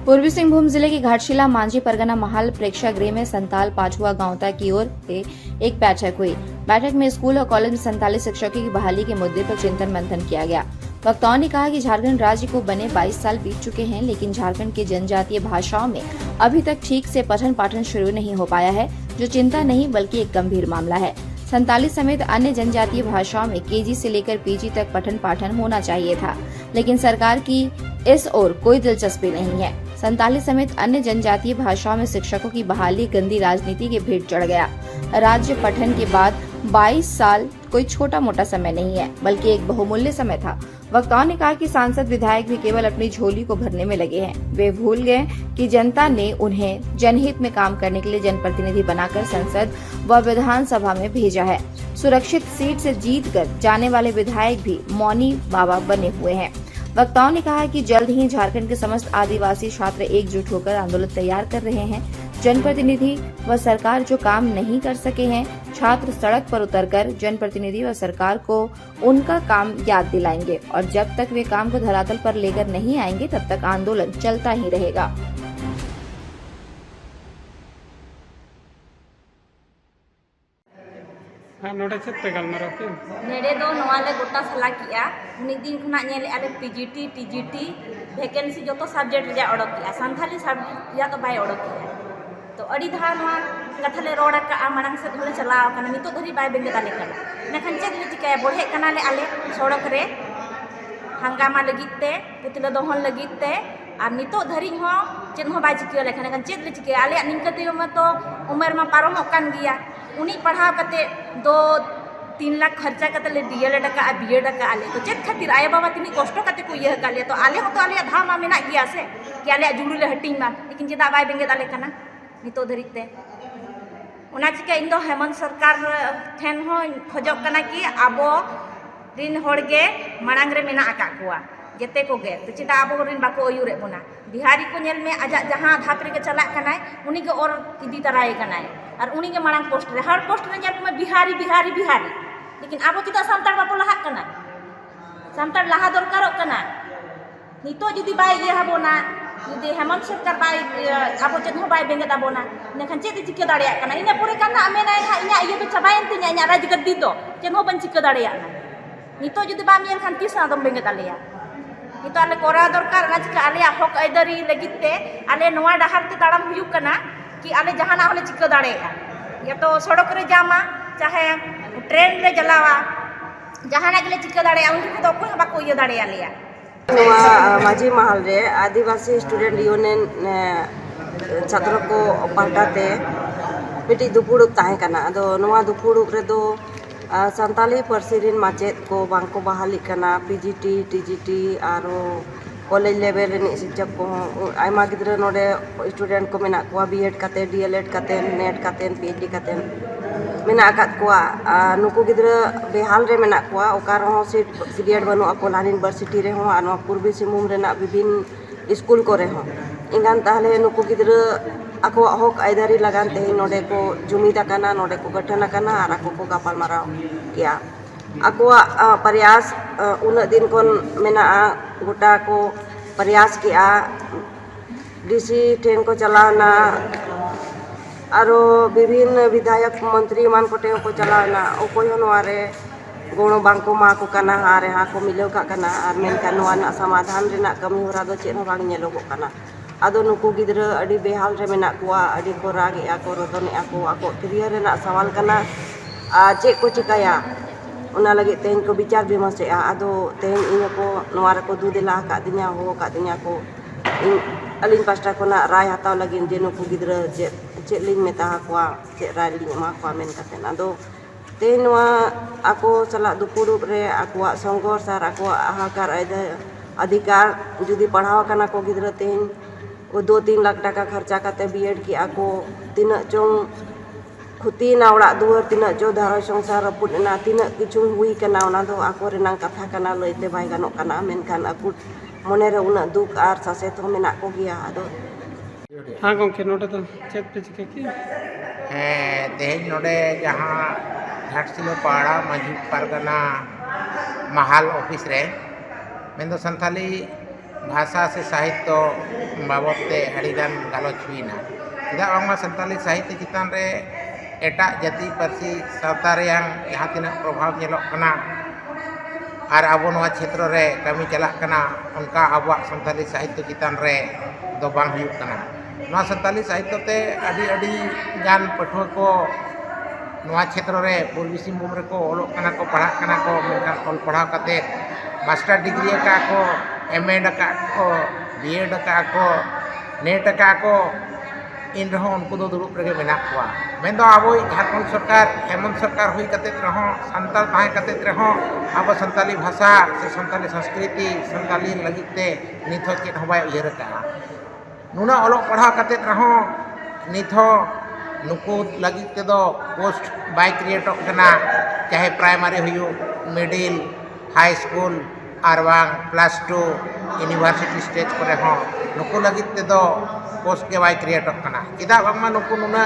पूर्वी सिंहभूम जिले के घाटशिला मांझी परगना महल प्रेक्षागृह में संताल पाचुआ गांवता की ओर से एक बैठक हुई। बैठक में स्कूल और कॉलेज में संताली शिक्षकों की बहाली के मुद्दे पर चिंतन मंथन किया गया। वक्ताओं ने कहा कि झारखंड राज्य को बने 22 साल बीत चुके हैं, लेकिन झारखंड की जनजातीय भाषाओं में अभी तक ठीक से पठन पाठन शुरू नहीं हो पाया है, जो चिंता नहीं बल्कि एक गंभीर मामला है। संताली समेत अन्य जनजातीय भाषाओं में केजी से लेकर पीजी तक पठन पाठन होना चाहिए था, लेकिन सरकार की इस ओर कोई दिलचस्पी नहीं है। संताली समेत अन्य जनजातीय भाषाओं में शिक्षकों की बहाली गंदी राजनीति के भेंट चढ़ गया। राज्य पठन के बाद 22 साल कोई छोटा मोटा समय नहीं है, बल्कि एक बहुमूल्य समय था। वक्ताओं ने कहा कि सांसद विधायक भी केवल अपनी झोली को भरने में लगे हैं। वे भूल गए कि जनता ने उन्हें जनहित में काम करने के लिए जनप्रतिनिधि बनाकर संसद व विधानसभा में भेजा है। सुरक्षित सीट से जीतकर जाने वाले विधायक भी मौनी बाबा बने हुए हैं। वक्ताओं ने कहा कि जल्द ही झारखंड के समस्त आदिवासी छात्र एकजुट होकर आंदोलन तैयार कर रहे हैं। जनप्रतिनिधि व सरकार जो काम नहीं कर सके हैं, छात्र सड़क पर उतरकर जनप्रतिनिधि व सरकार को उनका काम याद दिलाएंगे और जब तक वे काम को धरातल पर लेकर नहीं आएंगे, तब तक आंदोलन चलता ही रहेगा। नोडे चेत पे गलमाराव के नेड़े दो नवाले गोटा सला किया उनी दिन खुना नेले आले पीजीटी टीजीटी वैकेंसी जो तो सब्जेक्ट रिजा ओडक किया संथाली सब्जेक्ट या तो बाय ओडक किया तो अड़ी धा नवा कथाले रोड का मांग से धोले चलाव कना नितो धरी बाय बेंगे दाले कना नखन चेक ले चिकाय बढ़े कना ले आले सड़क रे हंगामा लगिते पुतला दोहन लगिते और नितो धरी हो चेन हो बाय चिकियो लेखन नखन चेक ले चिकाय आले निंकते में तो उम्र में पारम कान गया उनी पढ़ाव कते 2-3 लाख खर्चा कते ले डीएलएड का बीएड का आले तो चेत खातिर आया बाबा तिनी कष्ट कते को यह काले तो आले हो तो आले धामा मेना गया से कि आले जुड़ू ले हटिंग मा लेकिन जेदा बाय बेंगे दाले कना नितो धरिते उना चिका इन दो हेमंत सरकार ठेन हो खोजक कना कि आबो रिन होड़गे मांग रे मेना आका कोआ जेते को गे तो चिता आबो रिन बाको अयुरे बोना बिहारी को नेल में आजा जहां धापरे के चला कनाय उनी के और इदी तराय कनाय और उनी के मांग पोस्ट रे हर पोस्ट रे जेल में बिहारी बिहारी बिहारी लेकिन आबो चिता सांतार बापो लहा कना सांतार लहा दरकारो कना नितो जुदी बाय ये हबोना जुदी हेमंत सरकार बाय आबो चेन हो बाय बेंगे दाबोना नेखन चेत चिके दाड़िया कना इना पूरे कना मेना इना ये तो चबायन तिना इना राज गद्दी तो चेन हो बन चिके दाड़िया नितो जुदी बा मेल खान तीस आदम बेंगे दालिया नितो आले कोरा दरकार राज का आले हक आइदारी लगिते आले नवा डहार ते ताड़म हुयु कना कि आले जहाना होले चिके दाड़िया या तो सड़क रे जामा चाहे ट्रेन रे जलावा जहाना के चिके दाड़िया उनके तो कोई बाको ये दाड़िया लिया माझी महल रे आदिवासी स्टूडेंट यूनियन छात्र को पाटाते मिट्टी दुपुड़ुक ताहे कना अदो नवा दुपुड़ुक रे दो संताली पार्सी रिन माचेद को बांको बहाली कना पीजीटी टीजीटी आरो कॉलेज लेवल रे शिक्षक को आयमा गिद्रा नोडे स्टूडेंट को मेना को बीएड काते डीएलएड काते नेट काते पीएचडी काते मेना आकात को नुकु गिद्रा बेहाल रे मेना को ओकार हो सीट बनु अकोला यूनिवर्सिटी रे हो आनो पूर्वी सिंहभूम रेना विभिन्न स्कूल को रे हो इंगान ताहले नुकु गिद्रा ako hok aidari lagan te node ko jumida kana node ko gathana kana ar ako ko gapal marau kia ako प्रयास उन दिन kon mena gota ko प्रयास किया डीसी ट्रेन को चलाना आरो विभिन्न विधायक मंत्री मान को टेव को चलाना ओकोय नोरे गोणो बांको मा को kana आरे हा को मिलो का kana आर मेन का नोआ ना समाधान रेना कमी होरा दो चेन बांग नेलोगो kana आदो नुकु गिद्रा अड़ी बेहाल रे मेना कुआ अड़ी को रागे आको रोदने आको क्रिया रेना सवाल कना चे को चिकाया उना लगे तेन को विचार विमर्श आदो तेन इन को नोआर को दुदेला का दिन्या हो का दिन्या को अलिन पास्टा को ना राय हताव लगिन जे नुकु गिद्रा चे लिंग मेता कुआ चे राय लिंग मा कुआ मेन कते आदो तेन नोआ आको सला दुपुरुप रे आको संघर्ष आर आको हाकार अधिकार जुदी पढ़ावा कना को गिद्रा तेन वो 2-3 लाख टाका खर्चा करते बीएड की आको तीना चों खुती ना उड़ा दुआर तीना चो धारा संसार रपुट ना तीना किछु हुई कना ओना दो आको रेनांग कथा कना लइते बाय गानो कना मेनखान आको मने रे उना दुख आर सासे तो मेना को गिया आदो हां गंके नोडे तो चेत पे चिके की तेज नोडे जहां घाटशिला पाड़ा माझी परगना महल ऑफिस रे मेन दो संथाली भाषा से साहित्य बाबते अड़ीगान गलोच हुईना चेदा बांगमा संताली साहित्य चितान रे एटा जाति पार्सी सावता रेयां जहाँ तिना प्रभाव नेलोग कना और अब नवा क्षेत्र रे कमी चलाक कना उनका आबुआ संताली साहित्य चितान रे दो बांग हुयुग कना नवा संताली साहित्य ते अड़ी गान पठुआ को नवा क्षेत्र रे पूर्वी सिंहभूम रे को ओलोग कना को पढ़ा कना को मेनखान ऑल पढ़ाव कते मास्टर डिग्री का को एमएड का को बीएड का को नेट का को इन रहो उनको दो दुरुप रगे मेना कुआ मेन दो अब झारखंड सरकार हेमंत सरकार हुई कते रहो संताल ताहे कते रहो अब संताली भाषा से संताली संस्कृति संताली लगिते निथ चेत हबाय उयहर का नुना ओलो पढ़ा कते रहो निथ नुको लगिते दो पोस्ट बाय क्रिएट कना चाहे प्राइमरी हुयु मिडिल हाई स्कूल और +2 यूनिवर्सिटी स्टेज करे हो नुको लगिते दो पोस्ट के बाय क्रिएट कना चेदा बांगमा नुको नुना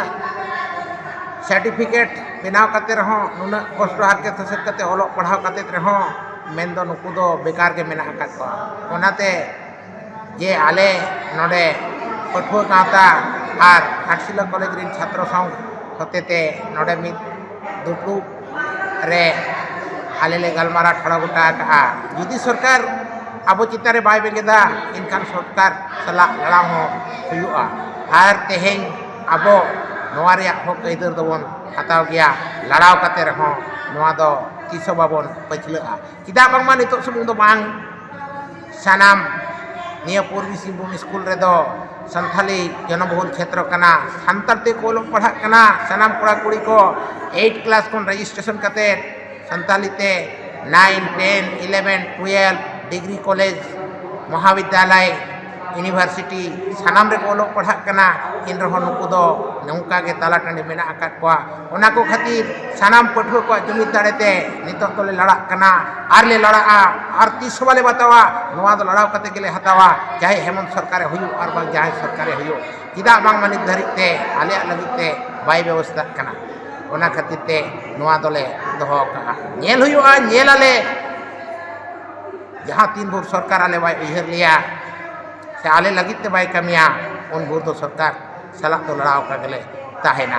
सर्टिफिकेट बनाव कते रहो नुना कष्ट हारके थसत कते ओलो पढ़ाव कते रहो मेन दो नुको दो बेकार के मेना आकात को ओनाते जे आले नोडे पठुआ गावता और घाटशिला कॉलेज रिन छात्र संघ होतेते नोडे मिद दुपुब रे आले ले गलमारा ठड़ा गोटा का जुदी सरकार अब चितारे बाय बेगेदा इनखान सरकार सला लड़ा हो हुयुआ और तेहें अब नोआ रे हक अइदार दोबन हताव गया लड़ाव कते रहो नोआ दो तिसो बाबन पछलआ चिदा बांगमा नितो सुमुंग दो बांग सनाम निया पूर्वी सिंहभूम स्कूल रे दो संथाली जनबहुल क्षेत्र कना संताल ते को पढ़ा कना सनाम कोड़ा कुड़ी को 8 क्लास को रजिस्ट्रेशन कते संताली ते 9, 10, 11, 12 डिग्री कॉलेज महाविद्यालय यूनिवर्सिटी सानाम रे को पढ़ा कना इन रहो नुको दो नौका के ताला टंडी मेना आकात को ओना को खातिर सानाम पठुआ को जुमिद दाड़ेते नितो तोले लड़ा कना आर ले लड़ा और 30 वाले बतावा नोआ दो लड़ाव कते गेले हतावा चाहे हेमंत सरकार हुयु और बांग चाहे सरकार हुयु चिदा बांग मानिक धरिते आले लगिते बाय व्यवस्था कना ओना खातिर ते नोआ दोले दोहो का नेल हुयुआ नेल आले जहाँ 3 भोर सरकार आले बाय उयहर लिया से आले लगिते बाय कमिया उन भोर दो सरकार सलाह तो लड़ाव का गेले ताहेना।